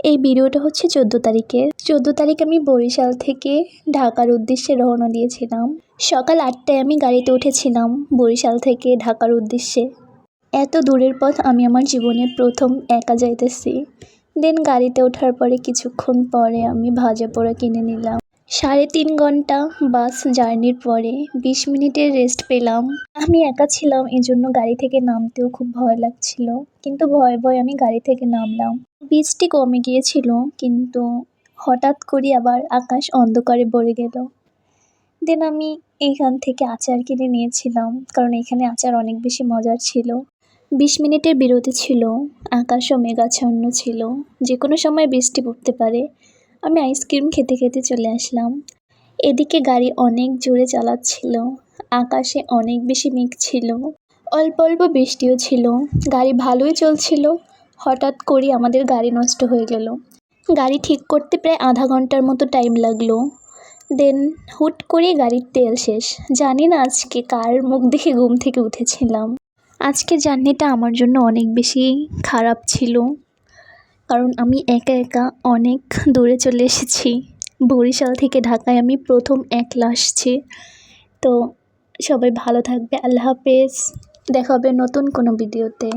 এই ভিডিওটা হচ্ছে 14 তারিখের। 14 তারিখ আমি বরিশাল থেকে ঢাকার উদ্দেশ্যে রওনা দিয়েছিলাম। সকাল 8টায় আমি গাড়িতে উঠেছিলাম বরিশাল থেকে ঢাকার উদ্দেশ্যে। এত দূরের পথ আমি আমার জীবনে প্রথম একা যাইতেছি। দেন গাড়িতে ওঠার পরে কিছুক্ষণ পরে আমি ভাজা পোড়া কিনে নিলাম। 3.5 ঘন্টা বাস জার্নির পরে 20 মিনিটের রেস্ট পেলাম। আমি একা ছিলাম, এজন্য গাড়ি থেকে নামতেও খুব ভয় লাগছিল, কিন্তু ভয়ে ভয়ে আমি গাড়ি থেকে নামলাম। বৃষ্টি কমে গিয়েছিল, কিন্তু হঠাৎ করে আবার আকাশ অন্ধকারে ভরে গেল। দেন আমি এইখান থেকে আচার কিনে নিয়েছিলাম, কারণ এখানে আচার অনেক বেশি মজার ছিল। 20 মিনিটের বিরতি ছিল, আকাশও মেঘাচ্ছন্ন ছিল, যে কোনো সময় বৃষ্টি পড়তে পারে। আমি আইসক্রিম খেতে খেতে চলে আসলাম। এদিকে গাড়ি অনেক জোরে চালাচ্ছিল, আকাশে অনেক বেশি মেঘ ছিল, অল্প অল্প বৃষ্টিও ছিল। গাড়ি ভালোই চলছিল, হঠাৎ করে আমাদের গাড়ি নষ্ট হয়ে গেল। গাড়ি ঠিক করতে প্রায় আধা ঘন্টার মতো টাইম লাগলো। দেন হুট করে গাড়ির তেল শেষ। জানি না আজকে কার মুখ দেখে ঘুম থেকে উঠেছিলাম। আজকে জার্নিটা আমার জন্য অনেক বেশি খারাপ ছিল, কারণ আমি একা একা অনেক দূরে চলে এসেছি। বরিশাল থেকে ঢাকায় আমি প্রথম একলা আসছি। তো সবাই ভালো থাকবে। আল্লাহ হাফেজ। দেখা হবে নতুন কোনো ভিডিওতে।